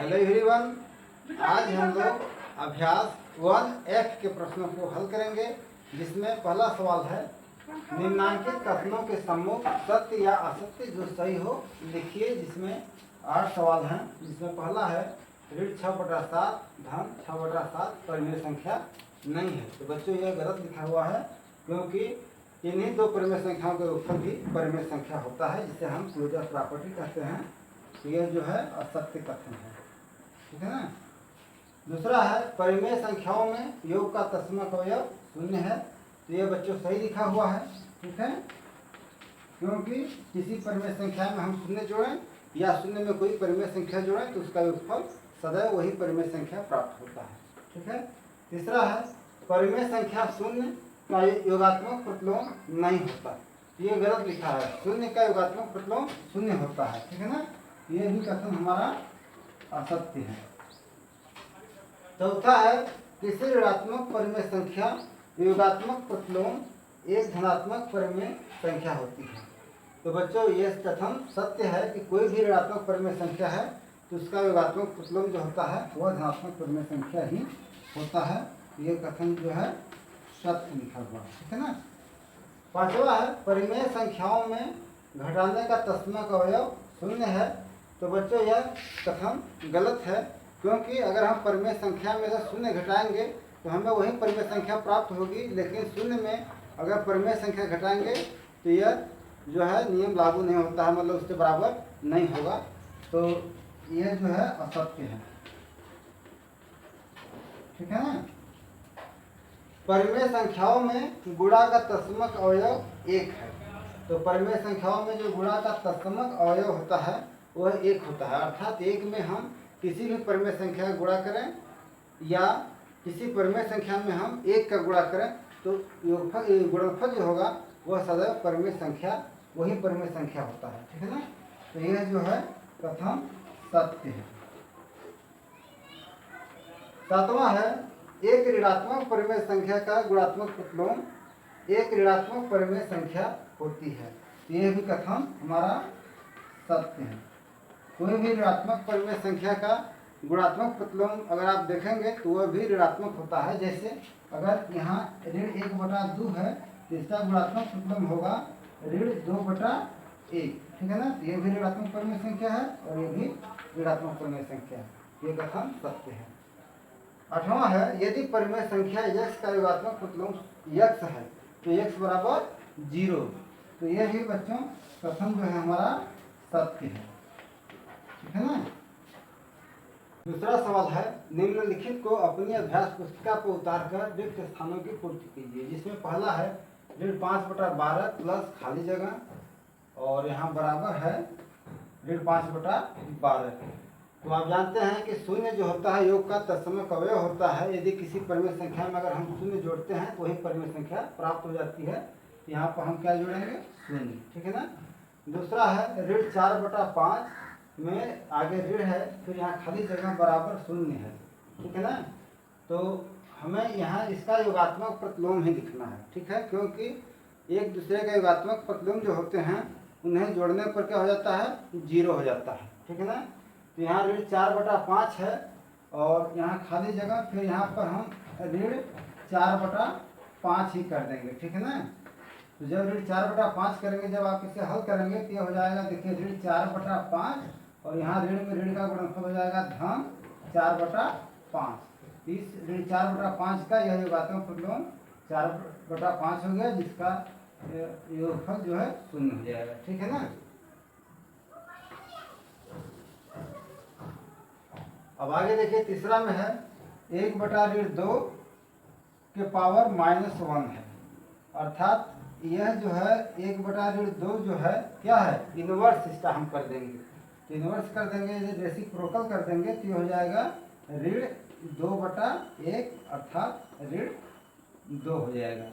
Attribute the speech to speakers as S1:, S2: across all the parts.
S1: Hello everyone, आज हम लोग अभ्यास 1F के प्रश्नों को हल करेंगे, जिसमें पहला सवाल है निम्नांकित कथनों के सम्मुख सत्य या असत्य जो सही हो लिखिए। जिसमें 8 सवाल हैं, जिसमें पहला है ऋण 6/7 धन 6/7 परिमेय संख्या नहीं है। तो बच्चों यह गलत लिखा हुआ है, क्योंकि इन्हीं दो परिमेय संख्याओं के ऊपर भी परिमेय संख्या होता है, जिसे हम क्लोजर प्रॉपर्टी कहते हैं। तो यह जो है असत्य कथन है, ठीक है ना। दूसरा है परिमेय संख्याओं में योग का तत्समक अवयव 0 है। तो यह बच्चों सही लिखा हुआ है, ठीक है, क्योंकि किसी परिमेय संख्या में हम 0 जोड़ें या 0 में कोई परिमेय संख्या जोड़ें तो उसका योगफल सदैव वही परिमेय संख्या प्राप्त होता है, ठीक है। तीसरा है परिमेय संख्या 0 का योगात्मक प्रतिलोम नहीं होता। ये गलत लिखा है, 0 का योगात्मक प्रतिलोम 0 होता है, ठीक है ना। ये भी कथन हमारा असत्य है। चौथा है किसी ऋणात्मक परिमेय संख्या योगात्मक प्रतिलोम एक धनात्मक परिमेय संख्या होती है। तो बच्चों ये कथन सत्य है कि कोई भी ऋणात्मक परिमेय संख्या है तो उसका योगात्मक प्रतिलोम जो होता है वह धनात्मक परिमेय संख्या ही होता है। ये कथन जो है सत्य लिखा हुआ है, ठीक है ना। पांचवा है परिमेय संख्याओं में घटाने का तत्समक अवयव 0 है। तो बच्चों यह कथन गलत है, क्योंकि अगर हम परिमेय संख्या में अगर 0 घटाएंगे तो हमें वही परिमेय संख्या प्राप्त होगी, लेकिन 0 में अगर परिमेय संख्या घटाएंगे तो यह जो है नियम लागू नहीं होता है, मतलब उसके बराबर नहीं होगा। तो यह जो है असत्य है, ठीक है ना। परिमेय संख्याओं में गुणा का तत्समक अवयव 1 है। तो परिमेय संख्याओं में जो गुणा का तत्समक अवयव होता है वह 1 होता है, अर्थात 1 में हम किसी भी परिमेय संख्या का गुणा करें या किसी परिमेय संख्या में हम 1 का गुणा करें तो गुणनफल जो होगा वह सदैव परिमेय संख्या वही परिमेय संख्या होता है, ठीक है ना। तो यह जो है प्रथम सत्य है। सातवां है एक ऋणात्मक परिमेय संख्या का गुणात्मक प्रतिलोम एक ऋणात्मक परिमेय संख्या होती है। यह भी कथन हमारा सत्य है। कोई भी ऋणात्मक परिमेय संख्या का गुणात्मक प्रतिलोम अगर आप देखेंगे तो वह भी ऋणात्मक होता है। जैसे अगर यहाँ ऋण 1/2 है तो इसका गुणात्मक प्रतिलोम होगा ऋण 2/1, ठीक है ना। ये भी ऋणात्मक परिमेय संख्या है और ये भी ऋणात्मक परिमेय संख्या है। ये कथन सत्य है। 8वां है यदि परिमेय संख्या x का योगात्मक प्रतिलोम x है तो x बराबर 0। तो यह भी बच्चों कथन जो है हमारा सत्य है, ठीक है ना। दूसरा सवाल है निम्नलिखित को अपनी अभ्यास पुस्तिका पर उतारकर रिक्त स्थानों की पूर्ति कीजिए। जिसमें पहला है ऋण 5/12 प्लस खाली जगह और यहाँ बराबर है ऋण 5/12। तो आप जानते हैं कि 0 जो होता है योग का तत्समक अवयव होता है। यदि किसी परिमेय संख्या में अगर हम 0 जोड़ते हैं तो वही परिमेय संख्या प्राप्त हो जाती है। यहाँ पर हम क्या जोड़ेंगे 0, ठीक है ना। दूसरा है ऋण 4/5 में आगे ऋण है, फिर यहाँ खाली जगह बराबर 0 है, ठीक है ना। तो हमें यहाँ इसका योगात्मक प्रतिलोम ही लिखना है, ठीक है, क्योंकि एक दूसरे का योगात्मक प्रतिलोम जो होते हैं उन्हें जोड़ने पर क्या हो जाता है 0 हो जाता है, ठीक है ना। तो यहाँ ऋण 4/5 है और यहाँ खाली जगह, फिर यहाँ पर हम ऋण 4/5 ही कर देंगे, ठीक है ना। तो जब ऋण 4/5 करेंगे, जब आप इसे हल करेंगे तो यह हो जाएगा, देखिए ऋण 4/5 और यहाँ ऋण में ऋण का गुणनफल हो जाएगा धन 4/5। इस ऋण 4/5 का यह योगात्मक प्रतिलोम 4/5 हो गया, जिसका योगफल जो है 0 हो जाएगा, ठीक है ना। अब आगे देखिए तीसरा में है 1/2 के पावर -1 है, अर्थात यह जो है 1/2 जो है क्या है इनवर्स, इसका हम कर देंगे। तो इनवर्स कर देंगे, यदि रेसिप्रोकल कर देंगे तो ये हो जाएगा ऋण 2/1, अर्थात ऋण 2 हो जाएगा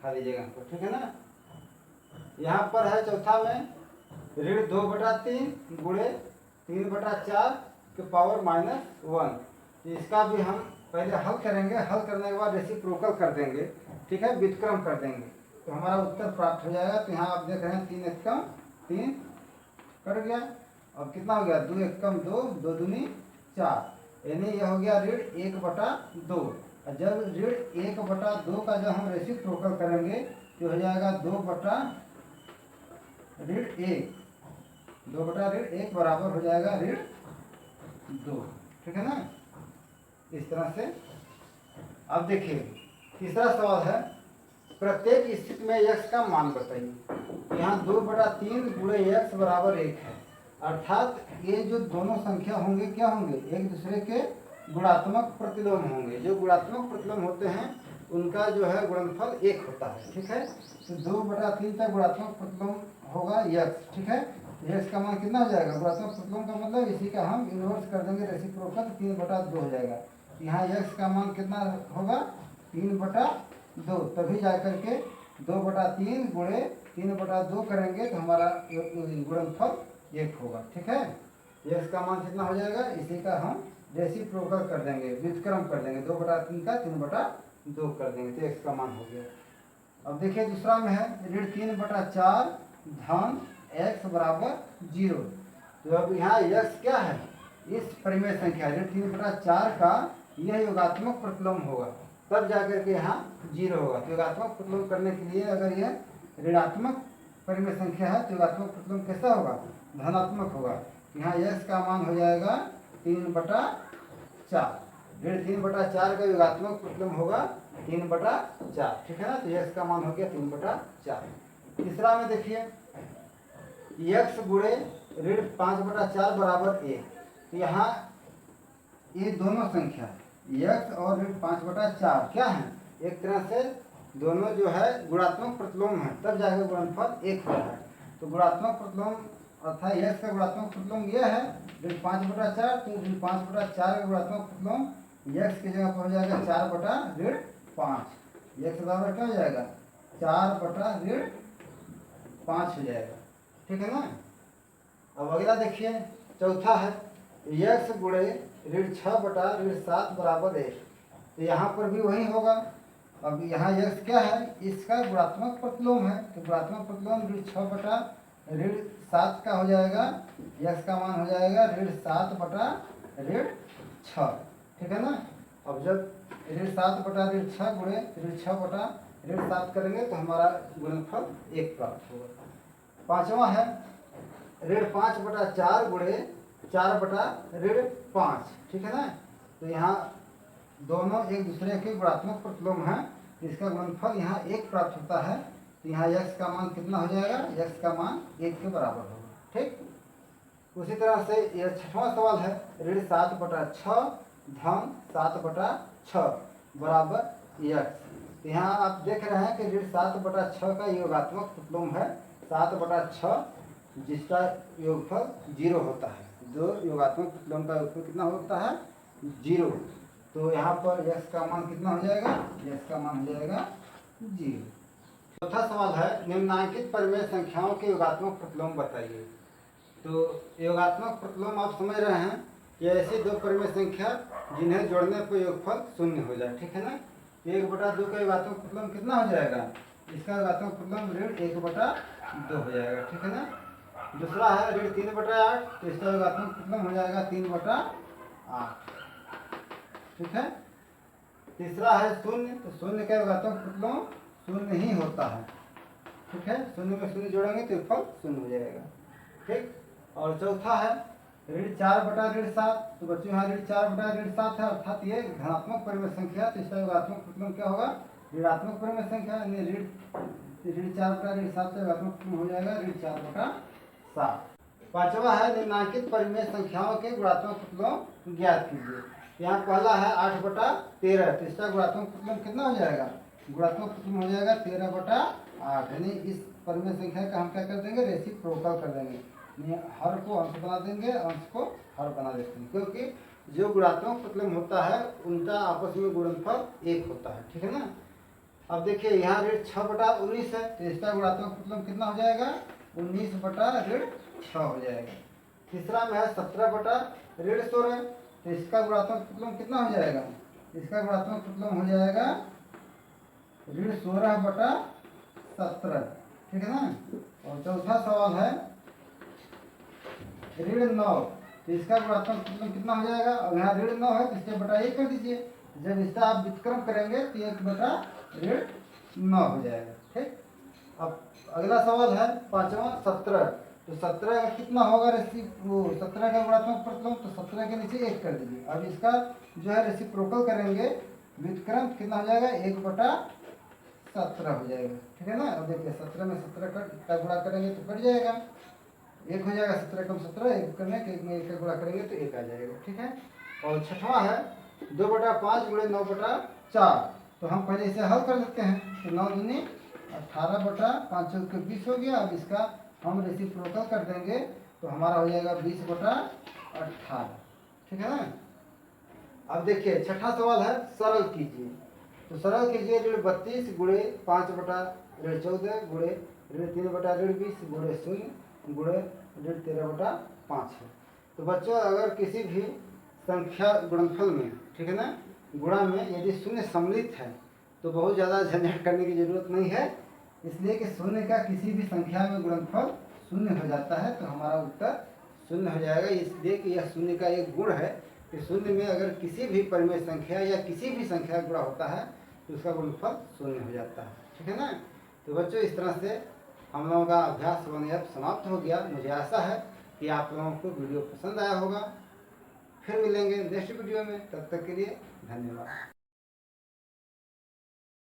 S1: खाली जगह पर, ठीक है ना। यहाँ पर है चौथा में ऋण 2/3 गुणे 3/4 के पावर -1। इसका भी हम पहले हल करेंगे, हल करने के बाद रेसिप्रोकल कर देंगे, ठीक है, व्युत्क्रम कर देंगे तो हमारा उत्तर प्राप्त हो जाएगा। तो यहाँ आप देख रहे हैं 3 एकम 3 कट गया, अब कितना हो गया 2 एकम 2, 2 दूनी 4, यानी यह हो गया ऋण 1/2। और जब ऋण 1/2 का जब हम रेसिप्रोकल करेंगे तो हो जाएगा 2/1, 2/1 बराबर हो जाएगा ऋण 2। ठीक है ना, इस तरह से। अब देखिए तीसरा सवाल है, प्रत्येक स्थिति में x का मान बताइए। यहाँ 2/3 गुणे x बराबर 1 है, अर्थात ये जो दोनों संख्या होंगे क्या होंगे, एक दूसरे के गुणात्मक प्रतिलोम होंगे। जो गुणात्मक प्रतिलोम होते हैं उनका जो है गुणनफल 1 होता है। ठीक है, तो 2/3 का गुणात्मक प्रतिलोम होगा x। ठीक है, x का मान कितना हो जाएगा, गुणात्मक प्रतिलोम का मतलब इसी का हम इन्वर्स कर देंगे रेसिप्रोकल, 3/2 हो जाएगा। यहाँ x का मान कितना होगा, 3/2, तभी जाकर के 2/3 गुणे 3/2 करेंगे तो हमारा गुणनफल 1 होगा। ठीक है, x का मान कितना हो जाएगा, इसी का हम रेसिप्रोकल कर देंगे, व्युत्क्रम कर देंगे, 2/3 का 3/2 कर देंगे तो x का मान हो गया। अब देखिए दूसरा में है ऋण 3/4 धन x बराबर 0। तो अब यहाँ x क्या है, इस परिमेय संख्या ऋण 3/4 का यह योगात्मक प्रतिलोम होगा, तब जाकर के यहाँ 0 होगा। तो योगात्मक प्रतिलोम करने के लिए अगर यह ऋणात्मक परिमेय संख्या है तो योगात्मक प्रतिलोम कैसा होगा, धनात्मक होगा। यहाँ x का मान हो जाएगा 3/4, ऋण 3/4 का योगात्मक प्रतिलोम होगा 3/4। ठीक है ना, तो x का मान हो गया 3/4। तीसरा में देखिए x गुणे ऋण 5/4 बराबर 1। तो यहाँ ये दोनों संख्या x और ऋण 5/4 क्या है, एक तरह से दोनों जो है गुणात्मक प्रतिलोम है, तब जाकर गुणनफल 1 होता है। तो गुणात्मक प्रतिलोम अर्थात x का गुणात्मक प्रतिलोम यह है ऋण 5/4, तो ऋण 5/4 का गुणात्मक प्रतिलोम x की जगह पर हो जाएगा 4/5। x बराबर क्या हो जाएगा, 4/5 हो जाएगा। ठीक है ना। अब अगला देखिए चौथा है x गुणे ऋण 6/7 बराबर 1। तो यहाँ पर भी वही होगा। अब यहाँ x क्या है, इसका गुणात्मक प्रतिलोम है, तो गुणात्मक प्रतिलोम ऋण 7 का हो जाएगा, x का मान हो जाएगा ऋण 7/6। ठीक है ना। अब जब ऋण 7/6 गुणे ऋण 6/7 करेंगे तो हमारा गुणनफल 1 प्राप्त होगा। पांचवा है ऋण 5/4 गुणे 4/5। ठीक है ना। तो यहाँ दोनों एक दूसरे के गुणात्मक प्रतिलोम हैं, इसका गुणनफल यहाँ 1 प्राप्त होता है। तो यहाँ x का मान कितना हो जाएगा, x का मान 1 के बराबर होगा। ठीक, उसी तरह से यह छठवां सवाल है ऋण 7/6 धन 7/6 बराबर x। तो यहाँ आप देख रहे हैं कि ऋण 7/6 का योगात्मक प्रतिलोम है 7/6, जिसका योगफल 0 होता है। जो योगात्मक प्रतिलोम का योगफल कितना होता है, 0। तो यहाँ पर x का मान कितना हो जाएगा, x का मान हो जाएगा 0। चौथा सवाल है निम्नलिखित परिमेय संख्याओं के योगात्मक प्रतिलोम बताइए। तो योगात्मक प्रतिलोम आप समझ रहे हैं कि ऐसी दो परिमेय संख्या जिन्हें जोड़ने पर योगफल 0 हो जाए। ठीक है ना। 1/2 का योगात्मक प्रतिलोम कितना हो जाएगा, इसका योगात्मक प्रतिलोम ऋण 1/2 हो जाएगा। ठीक है ना। दूसरा है ऋण 3/8, तो इसका योगात्मक प्रतिलोम हो जाएगा 3/8। ठीक है। तीसरा है 0, तो 0 का योगात्मक प्रतिलोम 0 ही होता है। ठीक है, 0 में 0 जोड़ेंगे तो फल 0 हो जाएगा। ठीक। और चौथा है ऋण 4/7। तो बच्चों यहाँ ऋण 4/7 है, अर्थात ये धनात्मक परिमेय संख्या, तो इसका योगात्मक प्रतिलोम क्या होगा, ऋणात्मक परिमेय संख्या, यानी ऋण 4/7 का योगात्मक प्रतिलोम हो जाएगा ऋण 4/7। पांचवा है निम्नलिखित परिमेय संख्याओं के गुणात्मक प्रतिलोम ज्ञात कीजिए। यहाँ पहला है 8/13, तो इसका गुणात्मक प्रतिलोम कितना हो जाएगा, गुणात्मक प्रतिलोम हो जाएगा 13/8। यानी इस परिमेय संख्या का हम क्या कर देंगे, रेसिप्रोकल कर देंगे, हर को अंश बना देंगे, अंश को हर बना देते हैं, क्योंकि जो गुणात्मक प्रतिलोम होता है उनका आपस में गुणनफल 1 होता है। ठीक है ना। अब देखिए यहाँ ऋण 6/19 है, तो इसका गुणात्मक प्रतिलोम कितना हो जाएगा, 19/6 हो जाएगा। तीसरा में है 17/16, तो इसका गुणात्मक प्रतिलोम कितना हो जाएगा, इसका गुणात्मक प्रतिलोम हो जाएगा ऋण 16/17। ठीक है ना। और चौथा सवाल है ऋण 9, तो इसका गुणात्मक प्रतिलोम कितना हो जाएगा? अब यहाँ ऋण 9 है तो इसके बटा 1 कर दीजिए। जब इसका आप व्युत्क्रम करेंगे तो 1 बटा ऋण 9 हो जाएगा। ठीक, अब अगला सवाल है पांचवा 17। तो 17 का कितना होगा वो 17 का गुणात्मक प्रतिलोम? तो 17 के नीचे 1 कर दीजिए। अब इसका जो है रेसिप्रोकल करेंगे, व्युत्क्रम कितना हो जाएगा? 1 बटा 17 हो जाएगा। ठीक है ना। अब देखिए 17 में 17 का गुणा करेंगे तो कट जाएगा, 1 हो जाएगा। 17 कम 17, 1 करने के 1 में 1 का गुणा करेंगे तो 1 आ जाएगा। ठीक है। और छठवां है 2 बटा 5 गुणे 9 बटा 4। तो हम पहले इसे हल कर देते हैं। तो 9 दूनी 18 बटा 5 चौक के 20 हो गया। अब इसका हम रेसिप्रोकल कर देंगे तो हमारा हो जाएगा 20 बटा 18। ठीक है ना। अब देखिए छठा सवाल है सरल कीजिए। तो सरल कीजिए ऋण 32 गुणे 5 बटा ऋण 14 गुणे ऋण 3 बटा ऋण 20 गुणे 0 गुणे ऋण 13 बटा 5 है। तो बच्चों अगर किसी भी संख्या गुणनफल में, ठीक है ना, गुणा में यदि शून्य सम्मिलित है तो बहुत ज़्यादा झंझट करने की जरूरत नहीं है, इसलिए कि शून्य का किसी भी संख्या में गुणनफल शून्य हो जाता है तो हमारा उत्तर शून्य हो जाएगा। इसलिए कि यह शून्य का एक गुण है कि शून्य में अगर किसी भी परिमेय संख्या या किसी भी संख्या गुणा होता है तो उसका गुणनफल शून्य हो जाता है। ठीक है ना। तो बच्चों इस तरह से हम लोगों का अभ्यास 1F समाप्त हो गया। मुझे आशा है कि आप लोगों को वीडियो पसंद आया होगा। फिर मिलेंगे नेक्स्ट वीडियो में, तब तक के लिए धन्यवाद।